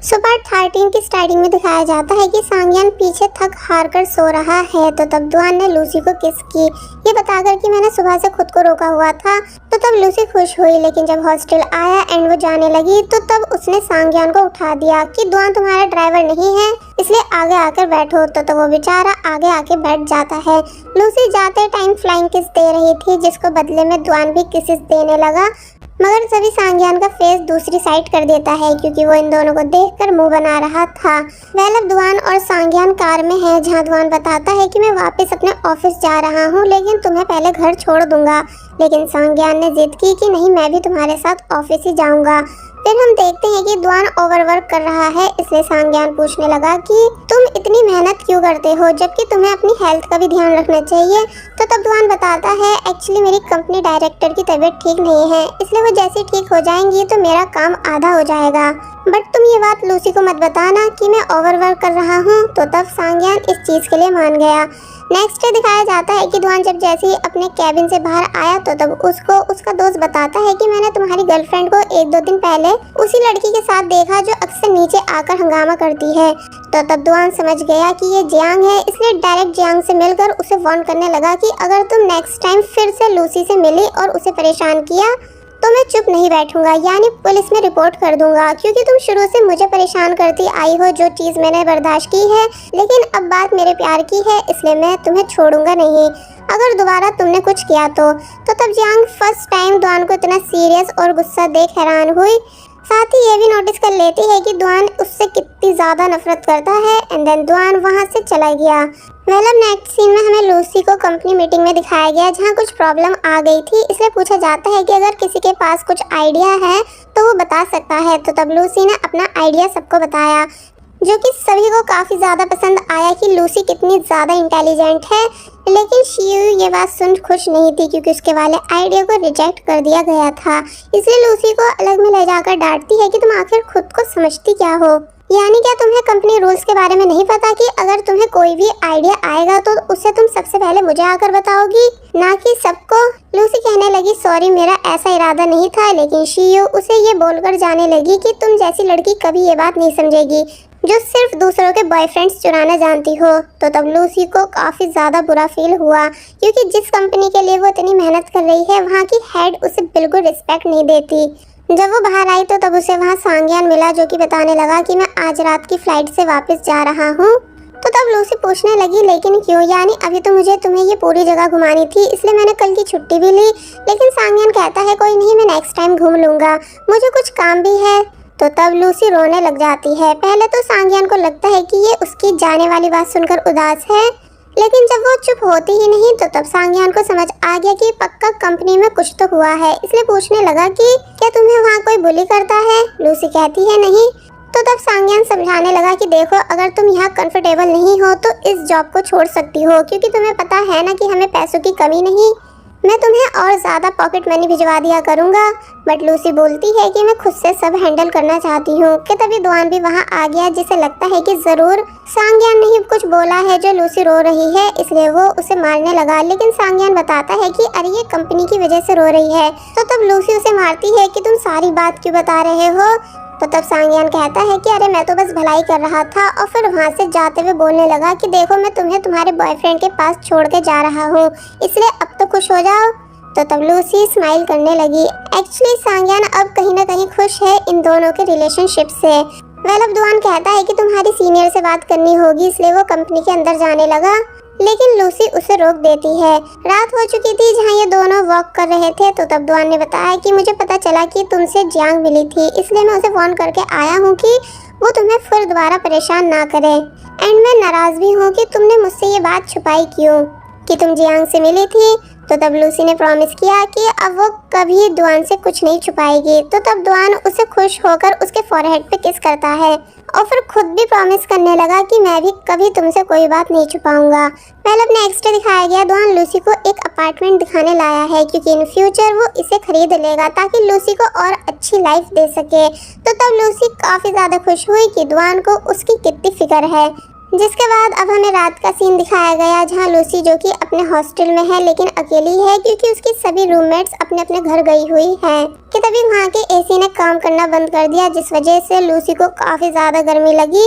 सुबह 13 की स्टार्टिंग में दिखाया जाता है कि सांग्यान पीछे थक हार कर सो रहा है। तो तब दुआन ने लूसी को किस की, ये बताकर कि मैंने सुबह से खुद को रोका हुआ था। तो तब लूसी खुश हुई, लेकिन जब हॉस्टल आया एंड वो जाने लगी तो तब उसने सांग्यान को उठा दिया कि दुआन तुम्हारा ड्राइवर नहीं है, इसलिए आगे आकर बैठो। तो वो बेचारा आगे आके बैठ जाता है। लूसी जाते टाइम फ्लाइंग किस दे रही थी, जिसको बदले में दुआन भी किसेस देने लगा, मगर सभी सांग्यान का फेस दूसरी साइड कर देता है क्योंकि वो इन दोनों को देखकर मुंह बना रहा था। वेल अब दुआन और सांग्यान कार में है, जहां दुआन बताता है कि मैं वापस अपने ऑफिस जा रहा हूं, लेकिन तुम्हें पहले घर छोड़ दूंगा। लेकिन सांग्यान ने जिद की कि नहीं, मैं भी तुम्हारे साथ ऑफिस ही जाऊंगा। फिर हम देखते हैं कि दुआन ओवरवर्क कर रहा है, इसलिए सांग्यान पूछने लगा कि तुम इतनी मेहनत क्यों करते हो, जबकि तुम्हें अपनी हेल्थ का भी ध्यान रखना चाहिए। तो तब दुआन बताता है एक्चुअली मेरी कंपनी डायरेक्टर की तबीयत ठीक नहीं है, इसलिए वो जैसे ठीक हो जाएंगी तो मेरा काम आधा हो जाएगा। बट तुम ये बात लूसी को मत बताना कि मैं ओवरवर्क कर रहा हूँ। तो तब सांग्यान इस चीज के लिए मान गया। नेक्स्ट डे दिखाया जाता है कि दुआन जब जैसे ही अपने कैबिन से बाहर आया तो तब उसको उसका दोस्त बताता है कि मैंने तुम्हारी गर्लफ्रेंड को 1-2 दिन पहले उसी लड़की के साथ देखा जो अक्सर नीचे आकर हंगामा करती है। तो तब दुआन समझ गया कि ये जियांग है, इसलिए डायरेक्ट जियांग से मिलकर उसे वार्न करने लगा कि अगर तुम नेक्स्ट टाइम फिर से लूसी से मिली और उसे परेशान किया तो मैं चुप नहीं बैठूंगा, यानी पुलिस में रिपोर्ट कर दूंगा, क्योंकि तुम शुरू से मुझे परेशान करती आई हो, जो चीज मैंने बर्दाश्त की है। लेकिन अब बात मेरे प्यार की है, इसलिए मैं तुम्हें छोड़ूंगा नहीं अगर दोबारा तुमने कुछ किया तो तब जियांग फर्स्ट टाइम दुआन को इतना सीरियस और गुस्सा देख हैरान हुई। साथ ही ये भी नोटिस कर लेती है कि दुआन उससे कितनी ज्यादा नफरत करता है। एंड देन दुआन वहां से चला गया। वेल अब नेक्स्ट सीन में हमें लूसी को कंपनी मीटिंग में दिखाया गया, जहां कुछ प्रॉब्लम आ गई थी, इसलिए पूछा जाता है कि अगर किसी के पास कुछ आइडिया है तो वो बता सकता है। तो तब लूसी ने अपना आइडिया सबको बताया, जो कि सभी को काफी ज्यादा पसंद आया कि लूसी कितनी ज्यादा इंटेलिजेंट है। लेकिन शियू ये बात सुन खुश नहीं थी क्योंकि उसके वाले आइडिया को रिजेक्ट कर दिया गया था। इसलिए लूसी को अलग में ले जाकर डांटती है कि तुम आखिर खुद को समझती क्या हो, यानी क्या तुम्हें कंपनी रूल्स के बारे में नहीं पता कि अगर तुम्हें कोई भी आइडिया आएगा तो उसे तुम सबसे पहले मुझे आकर बताओगी, ना कि सबको। लूसी कहने लगी सॉरी, मेरा ऐसा इरादा नहीं था। लेकिन शियू उसे ये बोलकर जाने लगी कि तुम जैसी लड़की कभी ये बात नहीं समझेगी जो सिर्फ दूसरों के बॉयफ्रेंड्स चुराना जानती हो। तो तब लूसी को काफी ज्यादा बुरा फील हुआ क्योंकि जिस कंपनी के लिए वो इतनी मेहनत कर रही है वहाँ की हेड उसे बिल्कुल रिस्पेक्ट नहीं देती। जब वो बाहर आई तो तब उसे वहाँ सांग्यान मिला, जो कि बताने लगा कि मैं आज रात की फ्लाइट से वापस जा रहा हूँ। तो तब लूसी पूछने लगी लेकिन क्यों, यानी अभी तो मुझे तुम्हें ये पूरी जगह घुमानी थी, इसलिए मैंने कल की छुट्टी भी ली। लेकिन सांग्यान कहता है कोई नहीं, मैं नेक्स्ट टाइम घूम लूंगा, मुझे कुछ काम भी है। तो तब लूसी रोने लग जाती है। पहले तो सांग्यान को लगता है कि ये उसकी जाने वाली बात सुनकर उदास है, लेकिन जब वो चुप होती ही नहीं तो तब सांग्यान को समझ आ गया कि पक्का कंपनी में कुछ तो हुआ है। इसलिए पूछने लगा कि क्या तुम्हें वहाँ कोई बुली करता है। लूसी कहती है नहीं। तो तब सांग्यान समझाने लगा कि देखो, अगर तुम यहाँ कंफर्टेबल नहीं हो तो इस जॉब को छोड़ सकती हो, क्योंकि तुम्हें पता है ना कि हमें पैसों की कमी नहीं, मैं तुम्हें और ज़्यादा पॉकेट मनी भिजवा दिया करूँगा। बट लूसी बोलती है कि मैं खुद से सब हैंडल करना चाहती हूँ। कि तभी दुआन भी वहाँ आ गया, जिसे लगता है कि ज़रूर सांग्यान ने ही कुछ बोला है जो लूसी रो रही है, इसलिए वो उसे मारने लगा। लेकिन सांग्यान बताता है कि अरे ये कंपनी की वजह से रो रही है। तो तब लूसी उसे मारती है कि तुम सारी बात क्यों बता रहे हो। तो तब सांग्यान कहता है कि अरे मैं तो बस भलाई कर रहा था, और फिर वहाँ से जाते हुए बोलने लगा कि देखो, मैं तुम्हें तुम्हारे बॉयफ्रेंड के पास छोड़ के जा रहा हूँ, इसलिए अब तो खुश हो जाओ। तो तब लूसी स्माइल करने लगी। एक्चुअली सांग्यान अब कहीं ना कहीं खुश है इन दोनों के रिलेशनशिप से। वेल अब दुआन कहता है कि तुम्हारी सीनियर से बात करनी होगी, इसलिए वो कंपनी के अंदर जाने लगा, लेकिन लूसी उसे रोक देती है। रात हो चुकी थी जहाँ ये दोनों वॉक कर रहे थे। तो तब दुआन ने बताया कि मुझे पता चला कि तुमसे जियांग मिली थी, इसलिए मैं उसे फोन करके आया हूँ कि वो तुम्हें फिर दोबारा परेशान ना करे। एंड मैं नाराज भी हूँ कि तुमने मुझसे ये बात छुपाई क्यों कि तुम जियांग से मिली थी। तो तब लूसी ने प्रॉमिस किया कि अब वो कभी दुआन से कुछ नहीं छुपाएगी। तो तब दुआन उसे खुश होकर उसके फॉरहेड पे किस करता है और फिर खुद भी प्रॉमिस करने लगा कि मैं भी कभी तुमसे कोई बात नहीं छुपाऊंगा। पहले अब नेक्स्ट डे दिखाया गया, दुआन लूसी को एक अपार्टमेंट दिखाने लाया है क्योंकि इन फ्यूचर वो इसे खरीद लेगा ताकि लूसी को और अच्छी लाइफ दे सके। तो तब लूसी काफ़ी ज़्यादा खुश हुई कि दुआन को उसकी कितनी फिक्र है। जिसके बाद अब हमें रात का सीन दिखाया गया जहां लूसी जो कि अपने हॉस्टल में है लेकिन अकेली है क्योंकि उसकी सभी रूममेट्स अपने अपने घर गई हुई हैं कि तभी वहां के एसी ने काम करना बंद कर दिया जिस वजह से लूसी को काफी ज्यादा गर्मी लगी,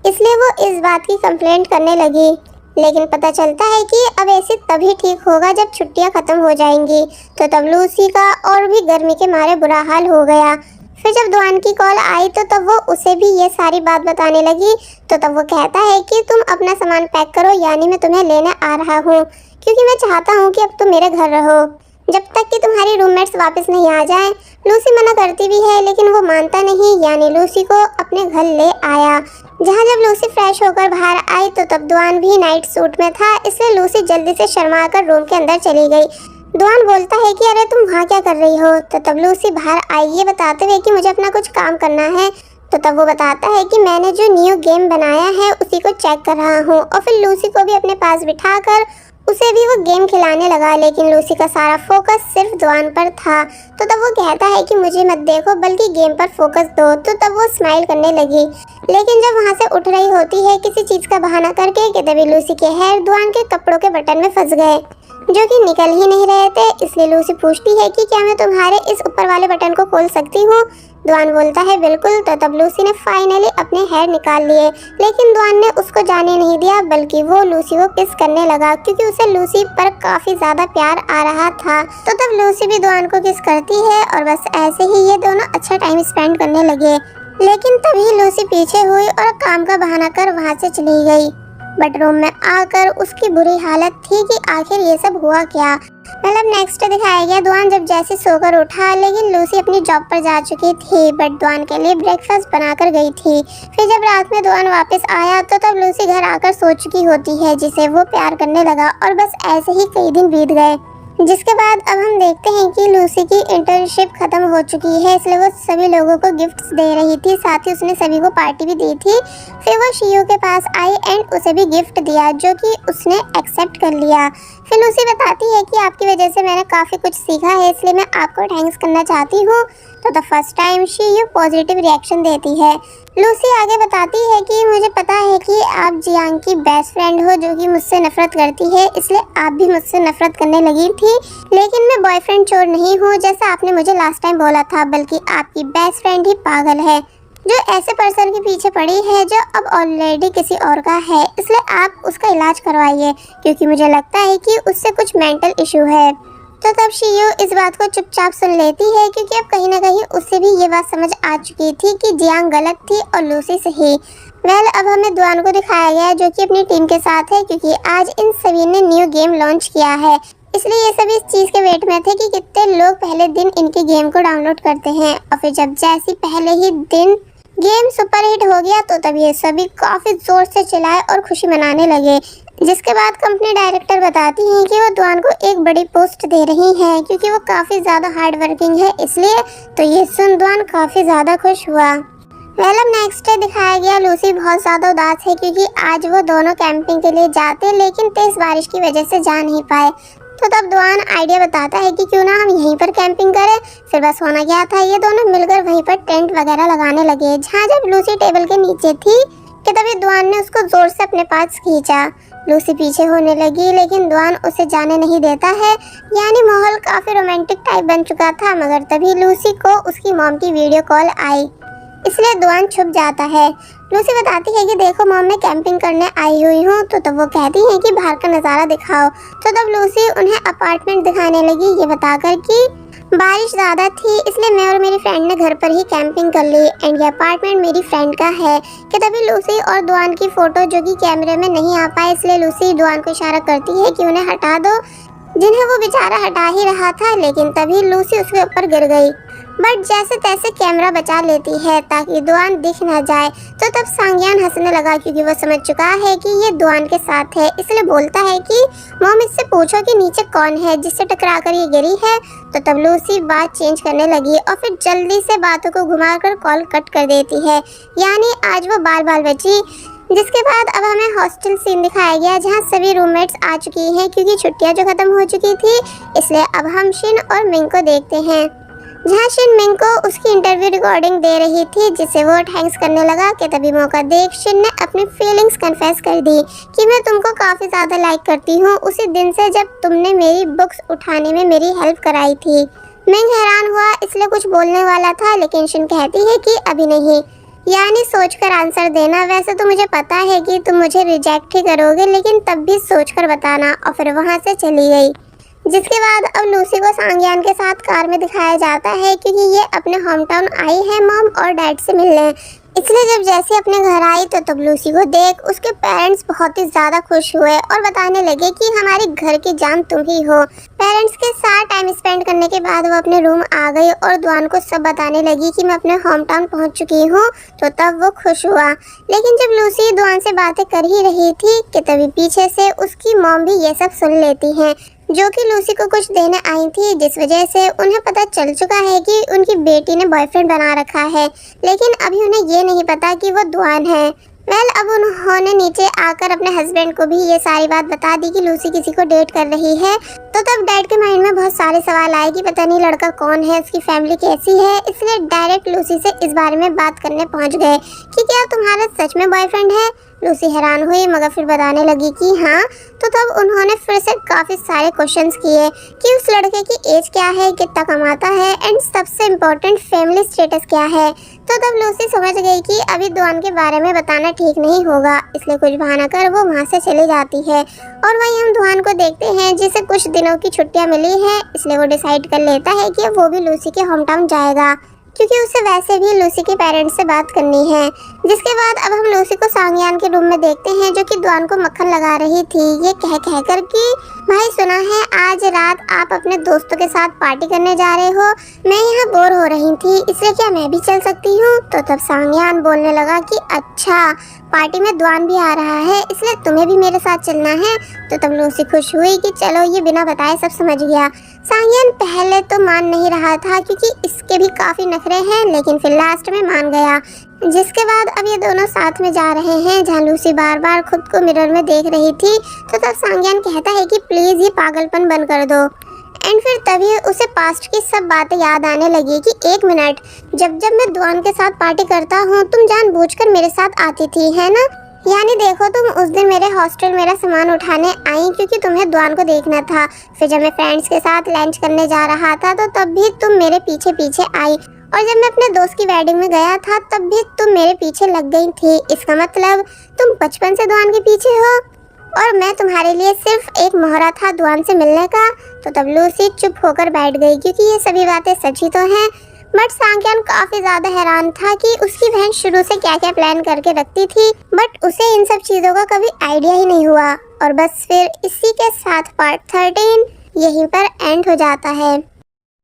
इसलिए वो इस बात की कंप्लेंट करने लगी। लेकिन पता चलता है कि अब एसी तभी ठीक होगा जब छुट्टियां खत्म हो जाएंगी। तो तब लूसी का और भी गर्मी के मारे बुरा हाल हो गया। फिर जब दुआन की कॉल आई तो तब वो उसे भी ये सारी बात बताने लगी। तो तब वो कहता है कि तुम अपना सामान पैक करो, यानी मैं तुम्हें लेने आ रहा हूँ क्योंकि मैं चाहता हूँ कि अब तुम मेरे घर रहो जब तक कि तुम्हारी रूममेट्स वापस नहीं आ जाएं। लूसी मना करती भी है लेकिन वो मानता नहीं, यानी लूसी को अपने घर ले आया। जहाँ जब लूसी फ्रेश होकर बाहर आई तो तब दुआन भी नाइट सूट में था, इसलिए लूसी जल्दी से शर्मा कर रूम के अंदर चली गई। दुआन बोलता है कि अरे तुम वहाँ क्या कर रही हो। तो तब लूसी बाहर आई ये बताते हुए कि मुझे अपना कुछ काम करना है। तो तब वो बताता है कि मैंने जो न्यू गेम बनाया है उसी को चेक कर रहा हूँ, और फिर लूसी को भी अपने पास बिठाकर उसे भी वो गेम खिलाने लगा। लेकिन लूसी का सारा फोकस सिर्फ दुआन पर था। तो तब वो कहता है कि मुझे मत देखो बल्कि गेम पर फोकस दो। तो तब वो स्माइल करने लगी, लेकिन जब वहाँ से उठ रही होती है किसी चीज का बहाना करके कि तभी लूसी के हेयर दुआन के कपड़ों के बटन में फंस गए जो कि निकल ही नहीं रहे थे। इसलिए लूसी पूछती है कि क्या मैं तुम्हारे इस ऊपर वाले बटन को खोल सकती हूँ। दुआन बोलता है बिल्कुल। तो तब लूसी ने फाइनली अपने हेयर निकाल लिए, लेकिन दुआन ने उसको जाने नहीं दिया बल्कि वो लूसी को किस करने लगा क्योंकि उसे लूसी पर काफी ज्यादा प्यार आ रहा था। तो तब लूसी भी दुआन को किस करती है और बस ऐसे ही ये दोनों अच्छा टाइम स्पेंड करने लगे। लेकिन तभी लूसी पीछे हुई और काम का बहाना कर वहाँ से चली गई। बट रूम में आकर उसकी बुरी हालत थी कि आखिर ये सब हुआ क्या। मतलब नेक्स्ट दिखाया गया दुआन जब जैसे सोकर उठा, लेकिन लूसी अपनी जॉब पर जा चुकी थी बट दुआन के लिए ब्रेकफास्ट बनाकर गई थी। फिर जब रात में दुआन वापस आया तो तब लूसी घर आकर सो चुकी होती है जिसे वो प्यार करने लगा, और बस ऐसे ही कई दिन बीत गए। जिसके बाद अब हम देखते हैं कि लूसी की इंटर्नशिप खत्म हो चुकी है, इसलिए वो सभी लोगों को गिफ्ट्स दे रही थी, साथ ही उसने सभी को पार्टी भी दी थी। फिर वो शियू के पास आई एंड उसे भी गिफ्ट दिया जो कि उसने एक्सेप्ट कर लिया। फिर लूसी बताती है कि आपकी वजह से मैंने काफ़ी कुछ सीखा है, इसलिए मैं आपको थैंक्स करना चाहती हूँ। तो द फर्स्ट टाइम शियू पॉजिटिव रिएक्शन देती है। लूसी आगे बताती है कि मुझे पता है कि आप जियांग की बेस्ट फ्रेंड हो जो कि मुझसे नफरत करती है, इसलिए आप भी मुझसे नफरत करने लगी थी, लेकिन मैं बॉयफ्रेंड चोर नहीं हूँ जैसा आपने मुझे लास्ट टाइम बोला था, बल्कि आपकी बेस्ट फ्रेंड ही पागल है जो ऐसे पर्सन के पीछे पड़ी है जो अब ऑलरेडी किसी और का है, इसलिए आप उसका इलाज करवाइए क्योंकि मुझे लगता है कि उससे कुछ मेंटल इशू है। तो तब शियू इस बात को चुपचाप सुन लेती है क्योंकि अब कहीं ना कहीं उससे भी ये बात समझ आ चुकी थी कि जियांग गलत थी और लूसी सही। अब हमें दुआन को दिखाया गया जो कि अपनी टीम के साथ है क्योंकि आज इन सभी ने न्यू गेम लॉन्च किया है, इसलिए ये सभी इस चीज़ के वेट में थे कि कितने लोग पहले दिन इनके गेम को डाउनलोड करते हैं। और फिर जब जैसी पहले ही दिन गेम सुपर हिट हो गया तो तब ये सभी काफ़ी ज़ोर से चिल्लाए और खुशी मनाने लगे। जिसके बाद कंपनी डायरेक्टर बताती हैं कि वो दुआन को एक बड़ी पोस्ट दे रही हैं क्योंकि वो काफ़ी ज़्यादा हार्ड वर्किंग है, इसलिए तो ये सुन दुआन काफ़ी ज़्यादा खुश हुआ। अब नेक्स्ट डे दिखाया गया लूसी बहुत ज़्यादा उदास है क्योंकि आज वो दोनों कैंपिंग के लिए जाते लेकिन तेज़ बारिश की वजह से जा नहीं पाए। तो तब दुआन आइडिया बताता है कि क्यों ना हम यहीं पर कैंपिंग करें। फिर बस होना क्या था, ये दोनों मिलकर वहीं पर टेंट वगैरह लगाने लगे। जहाँ जब लूसी टेबल के नीचे थी कि तभी दुआन ने उसको जोर से अपने पास खींचा। लूसी पीछे होने लगी लेकिन दुआन उसे जाने नहीं देता है, यानी माहौल काफ़ी रोमांटिक टाइप बन चुका था। मगर तभी लूसी को उसकी मॉम की वीडियो कॉल आई, इसलिए दुआन छुप जाता है। लूसी बताती है कि देखो मॉम, मैं कैंपिंग करने आई हुई हूँ। तो तब वो कहती है कि बाहर का नज़ारा दिखाओ। तो तब लूसी उन्हें अपार्टमेंट दिखाने लगी ये बताकर कि बारिश ज़्यादा थी इसलिए मैं और मेरी फ्रेंड ने घर पर ही कैंपिंग कर ली एंड ये अपार्टमेंट मेरी फ्रेंड का है। कि तभी लूसी और दुआन की फ़ोटो जो कि कैमरे में नहीं आ पाए, इसलिए लूसी दुआन को इशारा करती है कि उन्हें हटा दो, जिन्हें वो बेचारा हटा ही रहा था। लेकिन तभी लूसी उसके ऊपर गिर गई, बट जैसे तैसे कैमरा बचा लेती है ताकि दुआन दिख ना जाए। तो तब सांग्यान हंसने लगा क्योंकि वो समझ चुका है कि ये दुआन के साथ है, इसलिए बोलता है कि मॉम इससे पूछो कि नीचे कौन है जिससे टकराकर ये गिरी है। तो तब लूसी बात चेंज करने लगी और फिर जल्दी से बातों को घुमाकर कॉल कट कर देती है, यानी आज वो बाल बाल बची। जिसके बाद अब हमें हॉस्टल सीन दिखाया गया जहाँ सभी रूममेट्स आ चुकी हैं क्योंकि छुट्टियाँ जो खत्म हो चुकी थी, इसलिए अब हम शिन और मिंग को देखते हैं। जहाँ शिन मिंग को उसकी इंटरव्यू रिकॉर्डिंग दे रही थी, जिसे वो थैंक्स करने लगा कि तभी मौका देख शिन ने अपनी फीलिंग्स कन्फेस कर दी कि मैं तुमको काफ़ी ज़्यादा लाइक करती हूँ, उसी दिन से जब तुमने मेरी बुक्स उठाने में मेरी हेल्प कराई थी। मिंग हैरान हुआ, इसलिए कुछ बोलने वाला था, लेकिन शिन कहती है कि अभी नहीं, यानी सोचकर आंसर देना। वैसे तो मुझे पता है कि तुम मुझे रिजेक्ट ही करोगे, लेकिन तब भी सोचकर बताना। और फिर वहाँ से चली गई। जिसके बाद अब लूसी को सांगयान के साथ कार में दिखाया जाता है, क्योंकि ये अपने होम टाउन आई है मॉम और डैड से मिलने। इसलिए जब जैसे अपने घर आई तो तब लूसी को देख उसके पेरेंट्स बहुत ही ज़्यादा खुश हुए और बताने लगे कि हमारे घर की जान तुम ही हो। पेरेंट्स के साथ टाइम स्पेंड करने के बाद वो अपने रूम आ गई और दुआन को सब बताने लगी कि मैं अपने होम टाउन पहुँच चुकी हूँ। तो तब वो खुश हुआ। लेकिन जब लूसी दुआन से बातें कर ही रही थी कि तभी पीछे से उसकी मॉम भी ये सब सुन लेती हैं, जो कि लूसी को कुछ देने आई थी, जिस वजह से उन्हें पता चल चुका है कि उनकी बेटी ने बॉयफ्रेंड बना रखा है। लेकिन अभी उन्हें ये नहीं पता कि वो दुआन है। अब उन्होंने नीचे आकर अपने हस्बैंड को भी ये सारी बात बता दी कि लूसी किसी को डेट कर रही है। तो तब डैड के माइंड में बहुत सारे सवाल आए कि पता नहीं लड़का कौन है, उसकी फैमिली कैसी है। इसलिए डायरेक्ट लूसी से इस बारे में बात करने पहुंच गए कि क्या तुम्हारा सच में बॉयफ्रेंड है। लूसी हैरान हुई, मगर फिर बताने लगी कि हाँ। तो तब उन्होंने फिर से काफ़ी सारे क्वेश्चंस किए कि उस लड़के की एज क्या है, कितना कमाता है, एंड सबसे इम्पोर्टेंट फैमिली स्टेटस क्या है। तो तब लूसी समझ गई कि अभी दुआन के बारे में बताना ठीक नहीं होगा, इसलिए कुछ बहाना कर वो वहाँ से चली जाती है। और वहीं हम दुआन को देखते हैं, जिसे कुछ दिनों की छुट्टियाँ मिली हैं, इसलिए वो डिसाइड कर लेता है कि वो भी लूसी के होम टाउन जाएगा, क्योंकि उसे वैसे भी लूसी के पेरेंट्स से बात करनी है। जिसके बाद अब हम लूसी को सांगयान के रूम में देखते हैं, जो कि दुआन को मक्खन लगा रही थी, ये कह कर कि भाई सुना है आज रात आप अपने दोस्तों के साथ पार्टी करने जा रहे हो, मैं यहाँ बोर हो रही थी, इसलिए क्या मैं भी चल सकती हूँ। तो तब सांगयान बोलने लगा कि अच्छा, पार्टी में दुआन भी आ रहा है, इसलिए तुम्हें भी मेरे साथ चलना है। तो तब लूसी खुश हुई कि चलो, ये बिना बताए सब समझ गया। सांगयान पहले तो मान नहीं रहा था, क्योंकि इसके भी काफ़ी नखरे हैं, लेकिन फिर लास्ट में मान गया। जिसके बाद अब ये दोनों साथ में जा रहे हैं, जहाँ लूसी बार बार खुद को मिरर में देख रही थी। तो तब सांगयान कहता है कि प्लीज़ ये पागलपन बंद कर दो। एंड फिर तभी उसे पास्ट की सब बातें याद आने लगी कि एक मिनट, जब मैं दुआन के साथ पार्टी करता हूँ तुम जानबूझकर मेरे साथ आती थी, है ना। यानी देखो, तुम उस दिन मेरे हॉस्टल मेरा सामान उठाने आई क्योंकि तुम्हें दुआन को देखना था। फिर जब मैं फ्रेंड्स के साथ लंच करने जा रहा था तो तब भी तुम मेरे पीछे पीछे आई, और जब मैं अपने दोस्त की वेडिंग में गया था तब भी तुम मेरे पीछे लग गई थी। इसका मतलब तुम बचपन से दुआन के पीछे हो, और मैं तुम्हारे लिए सिर्फ एक मोहरा था दुआन से मिलने का। तो तब लूसी चुप होकर बैठ गई, क्योंकि ये सभी बातें सच ही तो हैं। बट सांगयान काफ़ी ज़्यादा हैरान था कि उसकी बहन शुरू से क्या क्या प्लान करके रखती थी, बट उसे इन सब चीज़ों का कभी आइडिया ही नहीं हुआ। और बस फिर इसी के साथ पार्ट 13 यहीं पर एंड हो जाता है।